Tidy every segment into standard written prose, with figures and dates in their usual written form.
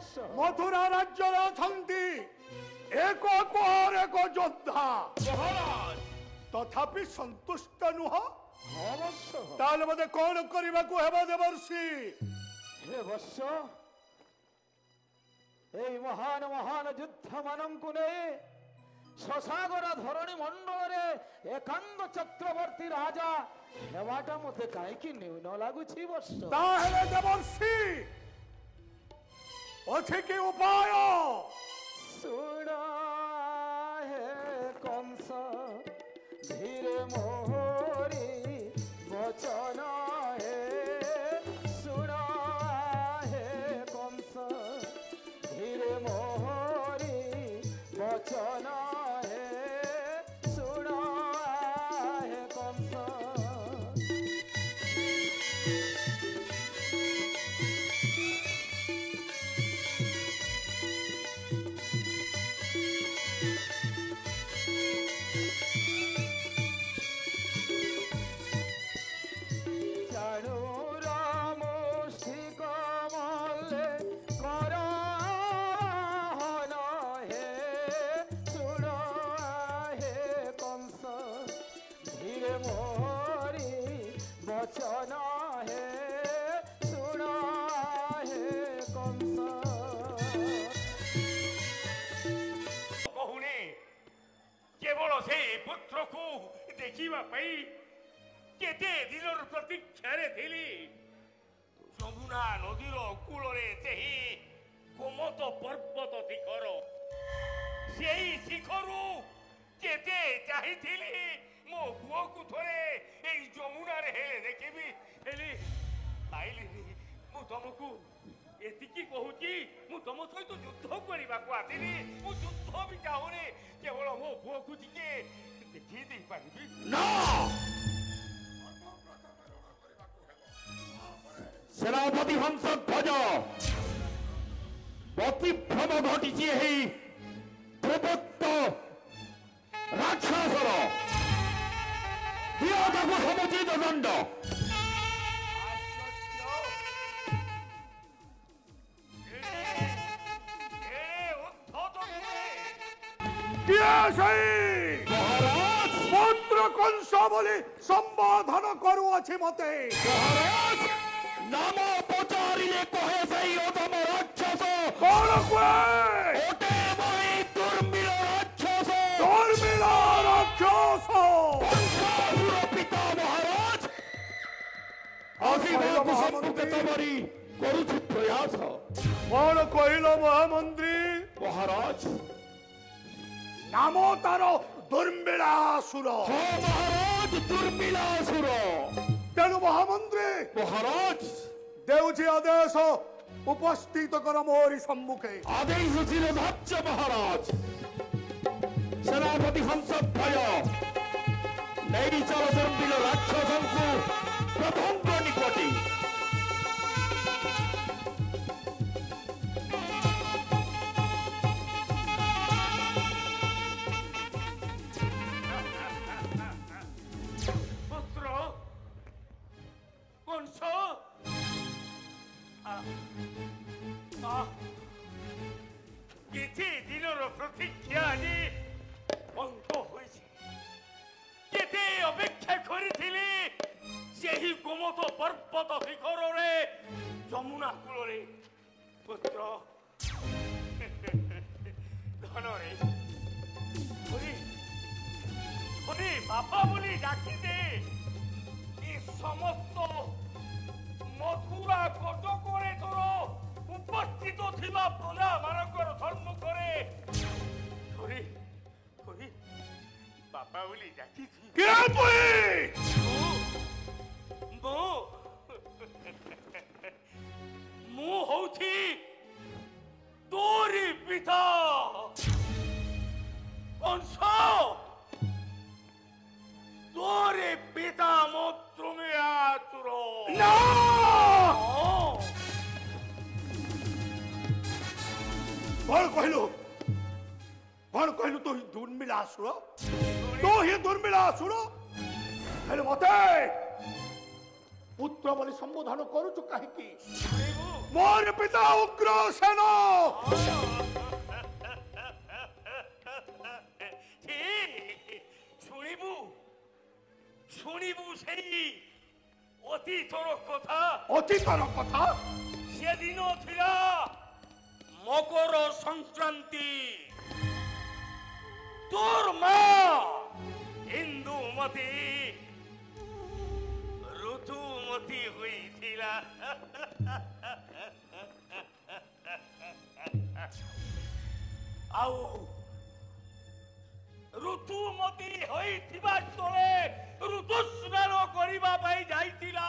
मथुरा राज्य अछंती एक कुआर एक योद्धा तथापि संतुष्ट नुह ताले मते कौन करबा को हेबा देवर्षि हे वत्स এই মহান মহান যুদ্ধ মানঙ্কু নে শশাগর ধরণী মণ্ডଳରେ একাঙ্গ চক্রবর্তী রাজা হেবাটা মতে কাইকি নিউন লাগুছি বর্ষ তাহলে দেবর্ষি আছে কি উপায় শুণ হে কংস ধীরে মোহরি বচন হে শুণ হে কংস ধীরে মোহরি বচন হে শুণ হে কংস केवल से पुत्र को देखा केते दिन प्रतीक्षा थी यमुना नदीर कूल कोमत पर्वत शिखर से शिखर केते चाहिए मो पुओ को थोड़े यमुना देखी पाइली मु तुमको एतिकी कहूची मु तुम सहित युद्ध करने को आसनी मु युद्ध भी चाहूनी केवल मो पुओ को टिके देखी दे पारिबी ना सेनापति हंस ध्वज प्रतिभ्रम घटी प्रवृत्त राक्षसर समुचित दंड पुत्र कंस बोली संबोधन करुअछि मते नाम पचारिले कहे सही अधम राक्षस कौन कहे ओटे वही दुर्मिल राक्षस कंसासुर पिता महाराज आशीर्वाद सम्मुख तमरी करुछि प्रयास कौन कहिलो महामंत्री महाराज नामो तारो दुर्मिलासुर महाराज दुर्मिलासुर तेणु महामंत्री महाराज देउछि आदेश उपस्थित कर मोरी सम्मुखे आदेश शिरोधार्य महाराज सेनापति हंस भय नहीं चल दुर्मिल राक्षस प्रथम निकटे किछि दिनर प्रतीक्षा आज अंत होइछि केते अपेक्षा करिथिली सेही गोमत पर्वत शिखर रे यमुना कूल रे पुत्र धन रे ओरे बापा बोली डाकी दे ई समस्त मथुरा कटक रे तोर उपस्थित थिबा प्रजा मानकर धर्म करे थोड़ी थोड़ी बापा बोली डाकी थी के तुई मु होथी तोरी पिता कंस तोरे पिता मोत्र में आतुरो ना कौन कहलु तो ही दुर्मिलासुर तो ही दुर्मिलासुर हेले मते पुत्र बोली संबोधन करूछु काहे की ମୋର ପିତା ଉଗ୍ରସେନ। ଶୁଣିବୁ ଶୁଣିବୁ ସେଇ ଅତୀତର କଥା। ଅତୀତର କଥା? ସେଦିନ ଥିଲା ମକର ସଂକ୍ରାନ୍ତି। তোর মা ইন্দুমতি ঋতুমতি হয়েছিল। ଆଉ ଋତୁମତି ହୋଇଥିବା ତଳେ ଋତୁସ୍ନାନ କରିବା ପାଇଁ ଯାଇଥିଲା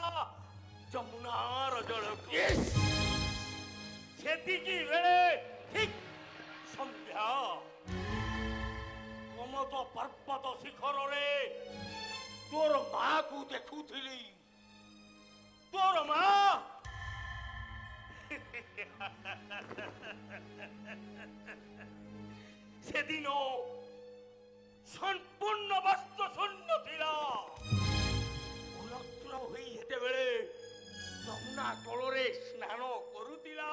ଯମୁନାର ଜଳକୁ। ସେତିକି ବେଳେ ଠିକ ସନ୍ଧ୍ୟା କମତ ପର୍ବତ ଶିଖରରେ ତୋର ମାକୁ ଦେଖୁଥିଲି। ତୋର ମା ସେଦିନ ସମ୍ପୂର୍ଣ୍ଣ ବସ୍ତ୍ର ଶୂନ୍ୟ ଥିଲା। ଉଲଗ୍ନ ହୋଇ ଯେତେବେଳେ ଯମୁନା କୂଳରେ ସ୍ନାନ କରୁଥିଲା,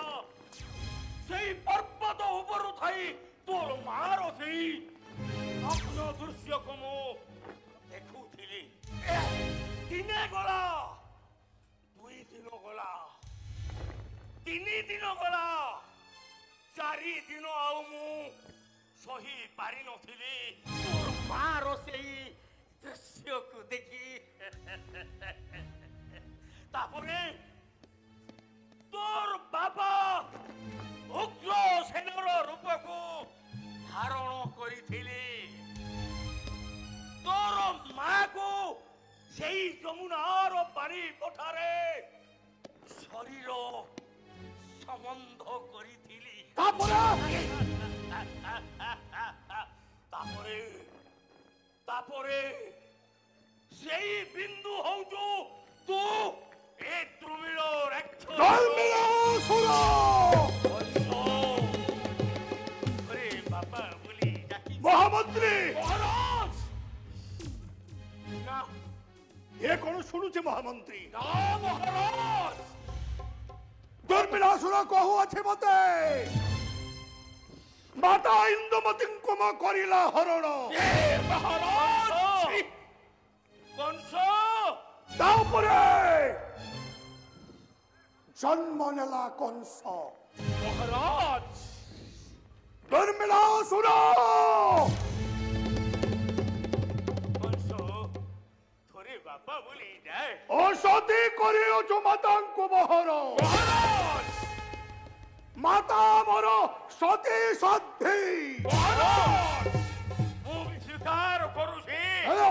ସେଇ ପର୍ବତ ଉପରୁ ଥାଇ ତୋର ମାର ସେଇ ନଗ୍ନ ଦୃଶ୍ୟକୁ ମୁଁ ଦେଖୁଥିଲି। ଦିନେ ଗଲା, 2 ଦିନ ଗଲା, 3 ଦିନ ଗଲା, 4 ଦିନ ଆଉ ମୁଁ ସହି ପାରିନଥିଲି ତୋର ମାର ସେଇ ଦୃଶ୍ୟକୁ ଦେଖି। ତାପରେ ତୋର ବାବା ଉଗ୍ରସେନର ରୂପକୁ ଧାରଣ କରିଥିଲି। ତୋର ମାକୁ ସେଇ ଯମୁନାର ପାଣି ପଠାରେ ଶରୀର ସମ୍ବନ୍ଧ କରିଥିଲି। ତାପରେ ସେଇ ବିନ୍ଦୁ ହଉଛୁ ତୁ। ଏ ତୃମିଳ ଧର୍ମିଳାସୁର। ବାପା ବୋଲି ଡାକି ମହାମନ୍ତ୍ରୀ। ମହାରାଜ ନା, ଏ କଣ ଶୁଣୁଛି ମହାମନ୍ତ୍ରୀ? ନା ମହାରାଜ, ଧର୍ମିଳାସୁର କହୁଅଛି ମତେ ମାତା ଇନ୍ଦୁମତୀଙ୍କୁ ମ କରିଲା ହରଣ। ମହାରାଜ କଂସ ତାପରେ ଜନ୍ମ ନେଲା କଂସ। ମହାରାଜ ଧର୍ମିଳାସୁର କଂସ ଥରେ ବାପା ବୋଲି ଯାଏ। ଅସତୀ କରିଅଛୁ ମାତାଙ୍କୁ ବହର। ମହାରାଜ ମାତା ମୋର ସତୀ ସଧୀ। ମହାରାଜ ମୁଁ ବି ସ୍ୱୀକାର କରୁଛି। ହେଲେ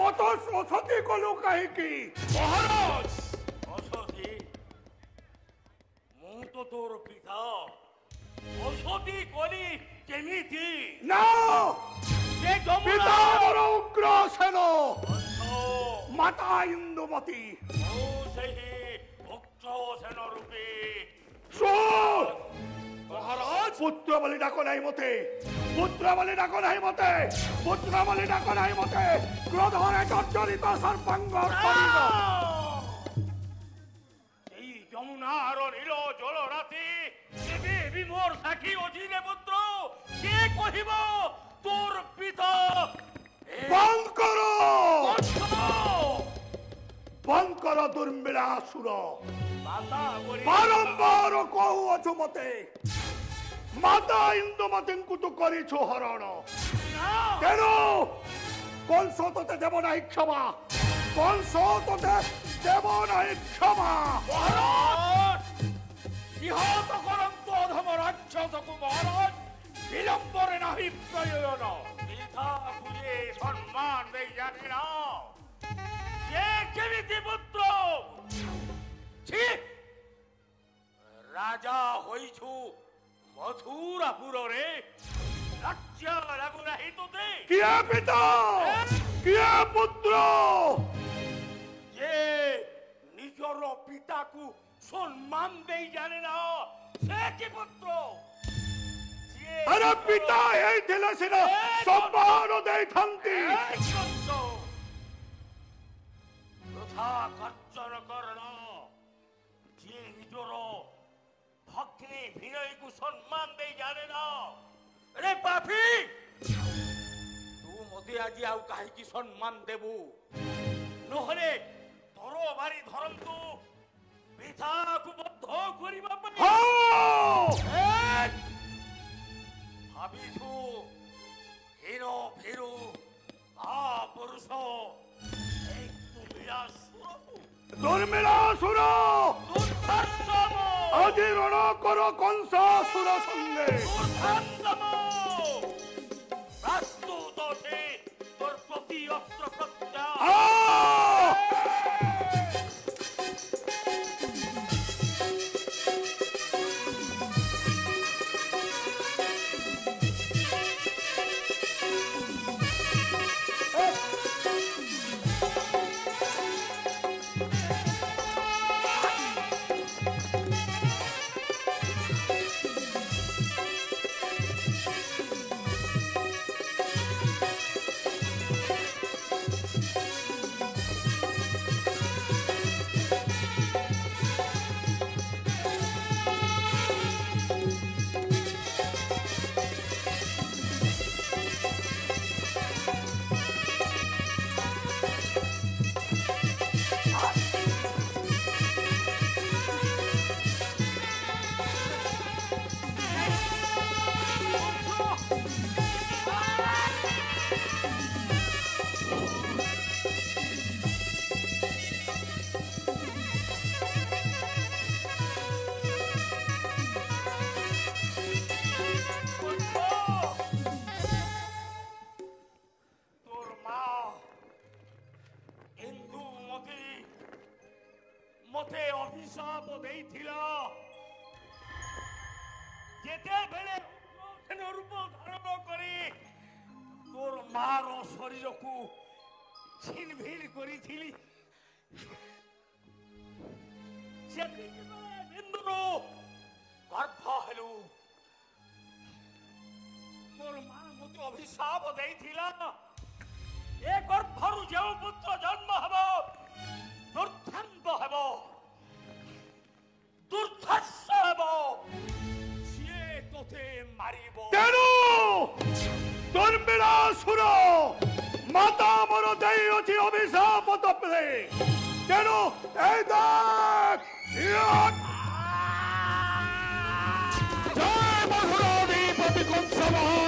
ଅସତୀ କଲୁ କାହିଁକି? ମହାରାଜ ଅସତୀ, ମୁଁ ତ ତୋର ପିତା, ଅସତୀ କଲି କେମିତି? ନା, ସେ ପିତା ମୋର ଉଗ୍ରସେନ, କଂସ ମାତା ଇନ୍ଦୁମତୀ। ମୁଁ ସେହି ଉଗ୍ରସେନ ରୂପୀ। ଶୁଣ ମହାରାଜ পুত্র বলে ডাকো নাই মতে, পুত্র বলে ডাকো নাই মতে, পুত্র বলে ডাকো নাই মতে। ক্রোধরে জর্জরিত সর্বাঙ্গ করিব। এই যমুনার নীল জল রাতি ଏବେ ବି ମୋର ସାକ୍ଷୀ ଅଛି ରେ ପୁତ୍ର। ସେ କହିବ তোর পিতা বন্ধ করো, কংস বন্ধ করো দুর্মিলাসুর। মাতা বলি বারম্বার কহুଅଛୁ মতে মাতা ইন্দুমতীଙ୍କୁ তু କରିଛୁ হରଣ। না তেণু কংস তোতে দেব নাই ক্ষমা, কংস তোতে দেব নাই ক্ষমা। মহারাজ নিহত করন্তু অধম রাক্ষসକୁ মহারাজ বিলম্বরে নাহি প্রয়োজন। পিতা খুঁজে সম্মান দেই জানে না সে কেমিতি পুত্র। ছি রাজা হইছু মথুরাপুরে লজ্জা লাগু নাহি তোতে? কিয়ে পিতা, কিয়ে পুত্র? যে নিজর পিতাকু সম্মান দেই জানে না সে কি পুত্র? যে আরে পিতা ହେଇଥିଲେ ସିନା ସମ୍ମାନ ଦେଇଥାନ୍ତି। এই কংস, বৃথা গর্জন কর না। যে নিজর ଭଗ୍ନୀ ଭିଣୋଇକୁ ସମ୍ମାନ ଦେଇ ଜାଣେ ନା ରେ ପାପୀ ତୁ ମୋତେ ଆଜି ଆଉ କାହିଁକି ସମ୍ମାନ ଦେବୁ ନହେଲେ ତୋର ବାରି ଧରନ୍ତୁ ପିତାକୁ ବଦ୍ଧ କରିବା ପାଇଁ ଭାବିଛୁ ହୀର ଫିରୁ ଆ ପୁରୁଷ দুর্মিলাসুর আজি রণ কর কংসাসুর সঙ্গে প্রস্তুত আছে তোর প্রতি অস্ত্র প্রত্যাহার মতে অভিশাপ দেইছিল যেতেবেলে রূপ ধারণ করে তোর মার শরীরকু ছিনভিন করেছিলি ইন্দ্র গর্ভ হেলু তোর মা মতে অভিশাপ দেইছিল এ গর্ভরু যে পুত্র জন্ম হব দুর্দান্ত হব দুর্ধর্ষ হব সিয়ে তোতে মারিব তেণু দুর্মিলাসুর মাতা মর দেইছি অভিশাপ তপে তেণু এই দেখ জয় মধুরাধিপতি কংস মহারাজ